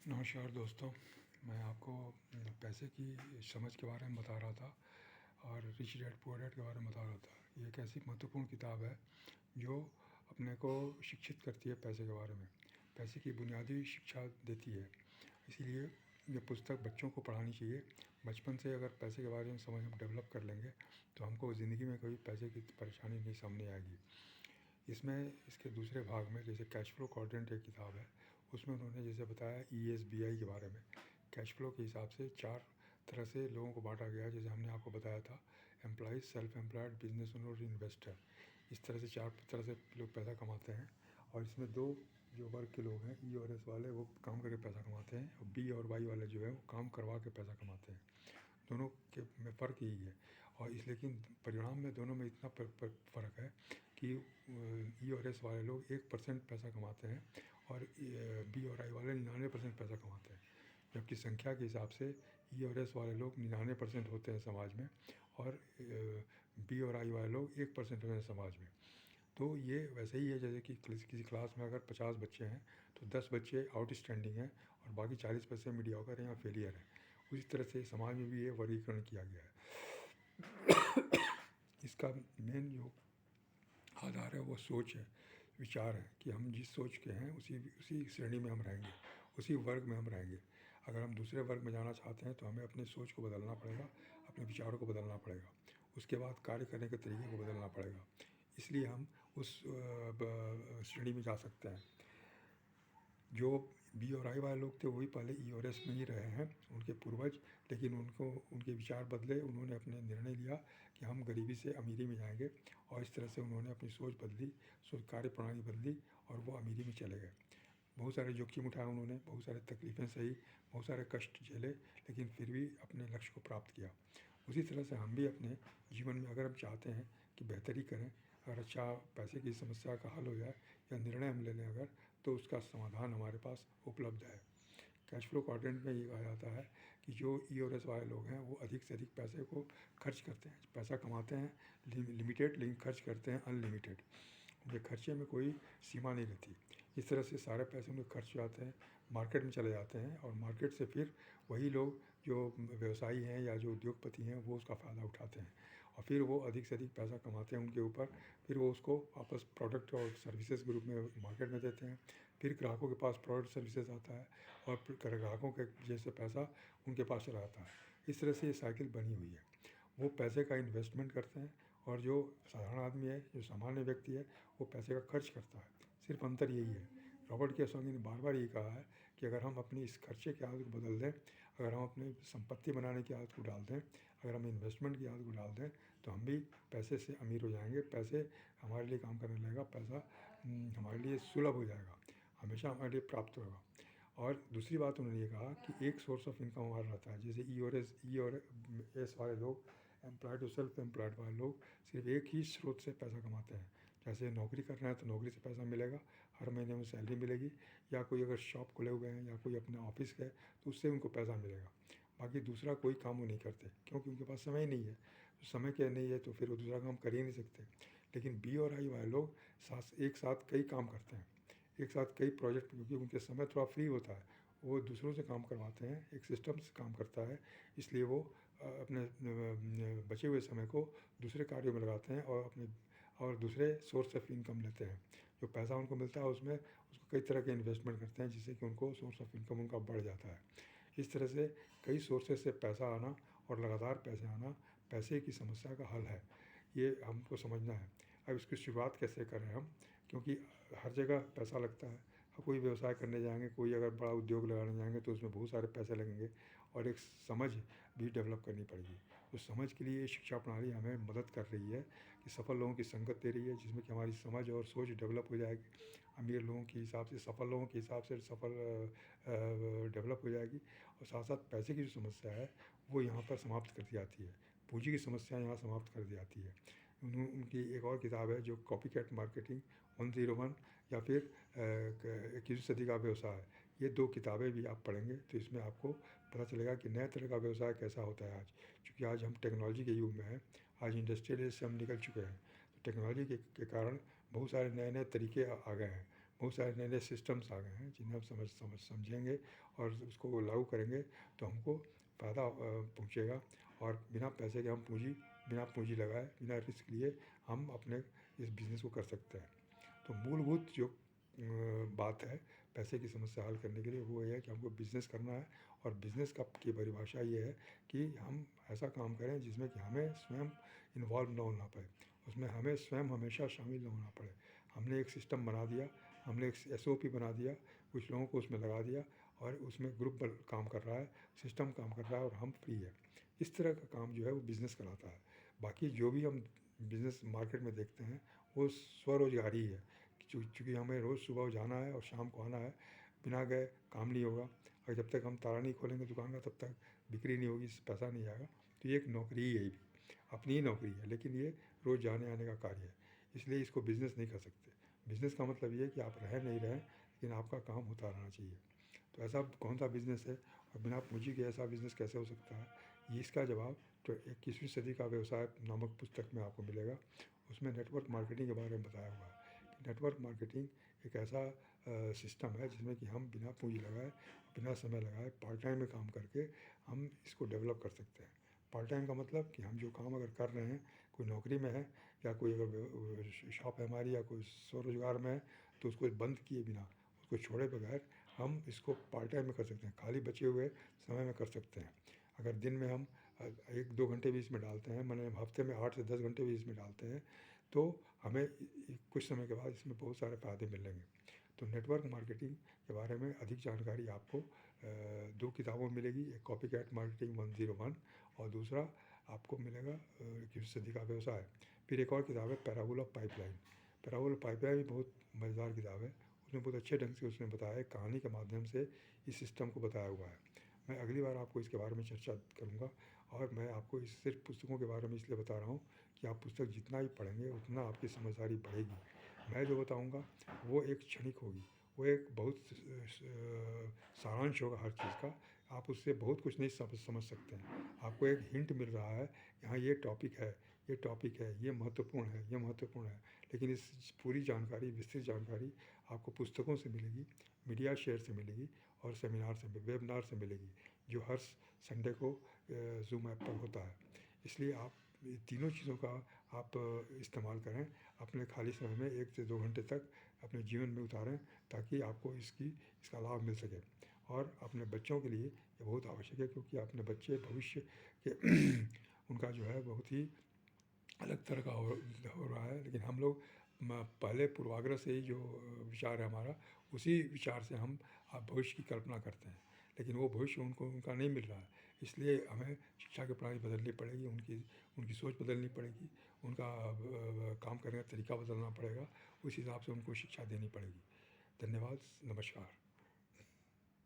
नमस्कार दोस्तों। मैं आपको पैसे की समझ के बारे में बता रहा था और रिच डैड पुअर डैड के बारे में बता रहा था। ये एक ऐसी महत्वपूर्ण किताब है जो अपने को शिक्षित करती है पैसे के बारे में, पैसे की बुनियादी शिक्षा देती है। इसीलिए ये पुस्तक बच्चों को पढ़ानी चाहिए। बचपन से अगर पैसे के बारे में समझ हम डेवलप कर लेंगे तो हमको ज़िंदगी में कभी पैसे की परेशानी नहीं सामने आएगी। इसमें इसके दूसरे भाग में जैसे कैश फ्लो क्वाड्रेंट एक किताब है, उसमें उन्होंने जैसे बताया ESBI के बारे में। कैश फ्लो के हिसाब से 4 तरह से लोगों को बांटा गया है, जैसे हमने आपको बताया था, employees, self employed, business owner और इन्वेस्टर। इस तरह से 4 तरह से लोग पैसा कमाते हैं। और इसमें 2 जो वर्ग के लोग हैं, E और S वाले, वो काम करके पैसा कमाते हैं, और B और Y वाले जो है वो काम करवा के पैसा कमाते हैं। दोनों के में फ़र्क यही है। और इस लेकिन परिणाम में दोनों में इतना फ़र्क है कि E और S वाले लोग 1% पैसा कमाते हैं और B और I वाले 99% पैसा कमाते हैं। जबकि संख्या के हिसाब से E और S वाले लोग 99% होते हैं समाज में, और B और I वाले लोग 1% होते हैं समाज में। तो ये वैसे ही है जैसे कि किसी क्लास में अगर 50 बच्चे हैं तो 10 बच्चे आउटस्टैंडिंग हैं और बाकी 40 बच्चे मीडियोकर हैं या फेलियर हैं। उसी तरह से समाज में भी ये वर्गीकरण किया गया है। इसका मेन जो आधार है वो सोच है, विचार है कि हम जिस सोच के हैं उसी उसी श्रेणी में हम रहेंगे, उसी वर्ग में हम रहेंगे। अगर हम दूसरे वर्ग में जाना चाहते हैं तो हमें अपनी सोच को बदलना पड़ेगा, अपने विचारों को बदलना पड़ेगा, उसके बाद कार्य करने के तरीके को बदलना पड़ेगा। इसलिए हम उस श्रेणी में जा सकते हैं। जो B और I वाले लोग थे वही पहले E और S में ही रहे हैं, उनके पूर्वज। लेकिन उनके विचार बदले, उन्होंने अपने निर्णय लिया कि हम गरीबी से अमीरी में जाएंगे, और इस तरह से उन्होंने अपनी सोच बदली, सोच कार्य प्रणाली बदली, और वो अमीरी में चले गए। बहुत सारे जोखिम उठाए उन्होंने, बहुत सारे तकलीफ़ें सही, बहुत सारे कष्ट झेले, लेकिन फिर भी अपने लक्ष्य को प्राप्त किया। उसी तरह से हम भी अपने जीवन में अगर हम चाहते हैं कि बेहतरी करें, अगर अच्छा पैसे की समस्या का हल हो जाए या निर्णय हम ले लें अगर, तो उसका समाधान हमारे पास उपलब्ध है। कैश फ्लो क्वाड्रेंट में ये कहा जाता है कि जो E और S वाले लोग हैं वो अधिक से अधिक पैसे को खर्च करते हैं, पैसा कमाते हैं लिमिटेड, लेकिन खर्च करते हैं अनलिमिटेड। उनके खर्चे में कोई सीमा नहीं रहती। इस तरह से सारे पैसे उनके खर्च हो जाते हैं, मार्केट में चले जाते हैं, और मार्केट से फिर वही लोग जो व्यवसायी हैं या जो उद्योगपति हैं वो उसका फ़ायदा उठाते हैं, और फिर वो अधिक से अधिक पैसा कमाते हैं उनके ऊपर। फिर वो उसको वापस प्रोडक्ट और सर्विसेज के रूप में मार्केट में देते हैं। फिर ग्राहकों के पास प्रोडक्ट सर्विसेज आता है, और फिर ग्राहकों के जैसे पैसा उनके पास चला आता है। इस तरह से ये साइकिल बनी हुई है। वो पैसे का इन्वेस्टमेंट करते हैं, और जो साधारण आदमी है, जो सामान्य व्यक्ति है, वो पैसे का खर्च करता है। सिर्फ अंतर यही है। रॉबर्ट कियोसाकी ने बार बार ये कहा है कि अगर हम अपनी इस खर्चे की आदत को बदल दें, अगर हम अपनी संपत्ति बनाने की आदत को डाल दें, अगर हम इन्वेस्टमेंट की आदत को डाल दें, तो हम भी पैसे से अमीर हो जाएंगे। पैसे हमारे लिए काम करने लगेगा, पैसा हमारे लिए सुलभ हो जाएगा, हमेशा हमारे लिए प्राप्त होगा। और दूसरी बात उन्होंने ये कहा कि एक सोर्स ऑफ इनकम हमारा रहता है। जैसे ई और एस वाले लोग, एम्प्लॉयड और सेल्फ एम्प्लॉयड वाले लोग सिर्फ एक ही स्रोत से पैसा कमाते हैं। जैसे नौकरी कर रहे हैं तो नौकरी से पैसा मिलेगा, हर महीने में सैलरी मिलेगी, या कोई अगर शॉप खुले हुए हैं या कोई अपने ऑफिस है तो उससे उनको पैसा मिलेगा। बाकी दूसरा कोई काम वो नहीं करते, क्योंकि उनके पास समय ही नहीं है। तो समय क्या नहीं है तो फिर वो दूसरा काम कर ही नहीं सकते। लेकिन B और I वाले लोग एक साथ कई काम करते हैं, एक साथ कई प्रोजेक्ट, क्योंकि उनके समय थोड़ा फ्री होता है, वो दूसरों से काम करवाते हैं, एक सिस्टम से काम करता है। इसलिए वो अपने बचे हुए समय को दूसरे कार्यों में लगाते हैं, और दूसरे सोर्स ऑफ इनकम लेते हैं। जो पैसा उनको मिलता है उसमें उसको कई तरह के इन्वेस्टमेंट करते हैं, जिससे कि उनको सोर्स ऑफ इनकम उनका बढ़ जाता है। इस तरह से कई सोर्सेज से पैसा आना और लगातार पैसे आना पैसे की समस्या का हल है, ये हमको समझना है। अब इसकी शुरुआत कैसे करें हम, क्योंकि हर जगह पैसा लगता है। कोई व्यवसाय करने जाएंगे, कोई अगर बड़ा उद्योग लगाने जाएंगे तो उसमें बहुत सारे पैसे लगेंगे, और एक समझ भी डेवलप करनी पड़ेगी। तो समझ के लिए शिक्षा प्रणाली हमें मदद कर रही है कि सफल लोगों की संगत दे रही है, जिसमें कि हमारी समझ और सोच डेवलप हो जाएगी। अमीर लोगों के हिसाब से, सफल लोगों के हिसाब से डेवलप हो जाएगी। और साथ साथ पैसे की जो समस्या है वो यहाँ पर समाप्त कर दी जाती है, पूंजी की समस्या यहाँ समाप्त कर दी जाती है। उनकी एक और किताब है जो कॉपी कैट मार्केटिंग 101, या फिर 21वीं सदी का व्यवसाय। ये 2 किताबें भी आप पढ़ेंगे तो इसमें आपको पता चलेगा कि नए तरह का व्यवसाय कैसा होता है आज। क्योंकि आज हम टेक्नोलॉजी के युग में हैं, आज इंडस्ट्रियल एज से हम निकल चुके हैं। तो टेक्नोलॉजी के कारण बहुत सारे नए नए तरीके आ गए हैं, बहुत सारे नए-नए सिस्टम्स आ गए हैं जिन्हें हम समझेंगे और उसको लागू करेंगे तो हमको फ़ायदा पहुँचेगा और बिना पूँजी लगाए, बिना रिस्क लिए हम अपने इस बिज़नेस को कर सकते हैं। तो मूलभूत जो बात है पैसे की समस्या हल करने के लिए वो ये है कि हमको बिज़नेस करना है और बिज़नेस की परिभाषा ये है कि हम ऐसा काम करें जिसमें कि हमें स्वयं इन्वॉल्व ना होना पड़े, उसमें हमें स्वयं हमेशा शामिल ना होना पड़े। हमने एक सिस्टम बना दिया, हमने एक एसओपी बना दिया, कुछ लोगों को उसमें लगा दिया और उसमें ग्रुप काम कर रहा है, सिस्टम काम कर रहा है और हम फ्री है। इस तरह का काम जो है वो बिज़नेस कहलाता है। बाकी जो भी हम बिज़नेस मार्केट में देखते हैं वो स्वरोजगारी ही है। चूँकि हमें रोज़ सुबह जाना है और शाम को आना है, बिना गए काम नहीं होगा और जब तक हम ताला नहीं खोलेंगे दुकान का तब तक बिक्री नहीं होगी, पैसा नहीं आएगा। तो ये एक नौकरी ही है, ये भी अपनी ही नौकरी है, लेकिन ये रोज़ जाने आने का कार्य है, इसलिए इसको बिज़नेस नहीं कह सकते। बिज़नेस का मतलब ये है कि आप रहें नहीं रहें, लेकिन आपका काम होता रहना चाहिए। तो ऐसा कौन सा बिज़नेस है और बिना पूँजी के ऐसा बिज़नेस कैसे हो सकता है, ये इसका जवाब तो 21वीं सदी का व्यवसाय नामक पुस्तक में आपको मिलेगा। उसमें नेटवर्क मार्केटिंग के बारे में बताया हुआ है कि नेटवर्क मार्केटिंग एक ऐसा सिस्टम है जिसमें कि हम बिना पूँजी लगाए, बिना समय लगाए, पार्ट टाइम में काम करके हम इसको डेवलप कर सकते हैं। पार्ट टाइम का मतलब कि हम जो काम अगर कर रहे हैं, कोई नौकरी में है या कोई अगर शॉप है हमारी या कोई स्वरोजगार में है, तो उसको बंद किए बिना, उसको छोड़े बगैर हम इसको पार्ट टाइम में कर सकते हैं, खाली बचे हुए समय में कर सकते हैं। अगर दिन में हम 1-2 घंटे भी इसमें डालते हैं, माने हफ्ते में 8 से 10 घंटे भी इसमें डालते हैं, तो हमें कुछ समय के बाद इसमें बहुत सारे फ़ायदे मिलेंगे। तो नेटवर्क मार्केटिंग के बारे में अधिक जानकारी आपको 2 किताबों में मिलेगी, एक कॉपीकैट मार्केटिंग 101 और दूसरा आपको मिलेगा 21वीं सदी का व्यवसाय। फिर एक और किताब है पैराबोल ऑफ पाइपलाइन। पैराबोल ऑफ पाइपलाइन भी बहुत मज़ेदार किताब है, उसमें बहुत अच्छे ढंग से उसने बताया है, कहानी के माध्यम से इस सिस्टम को बताया हुआ है। मैं अगली बार आपको इसके बारे में चर्चा करूँगा और मैं आपको इस सिर्फ पुस्तकों के बारे में इसलिए बता रहा हूँ कि आप पुस्तक जितना ही पढ़ेंगे उतना आपकी समझदारी बढ़ेगी। मैं जो बताऊँगा वो एक क्षणिक होगी, वो एक बहुत सारांश होगा हर चीज़ का, आप उससे बहुत कुछ नहीं समझ सकते हैं। आपको एक हिंट मिल रहा है कि हाँ ये टॉपिक है, ये टॉपिक है, ये महत्वपूर्ण है, ये महत्वपूर्ण है, लेकिन इस पूरी जानकारी, विस्तृत जानकारी आपको पुस्तकों से मिलेगी, मीडिया शेयर से मिलेगी और सेमिनार से, वेबिनार से मिलेगी, जो हर संडे को ज़ूम ऐप पर होता है। इसलिए आप ये तीनों चीज़ों का आप इस्तेमाल करें, अपने खाली समय में 1 से 2 घंटे तक अपने जीवन में उतारें ताकि आपको इसका लाभ मिल सके। और अपने बच्चों के लिए ये बहुत आवश्यक है क्योंकि अपने बच्चे भविष्य के उनका जो है बहुत ही अलग तरह का हो रहा है, लेकिन हम लोग पहले पूर्वाग्रह से ही जो विचार है हमारा, उसी विचार से हम भविष्य की कल्पना करते हैं, लेकिन वो भविष्य उनका नहीं मिल रहा है। इसलिए हमें शिक्षा की प्रणाली बदलनी पड़ेगी, उनकी सोच बदलनी पड़ेगी, उनका काम करने का तरीका बदलना पड़ेगा, उस हिसाब से उनको शिक्षा देनी पड़ेगी। धन्यवाद, नमस्कार।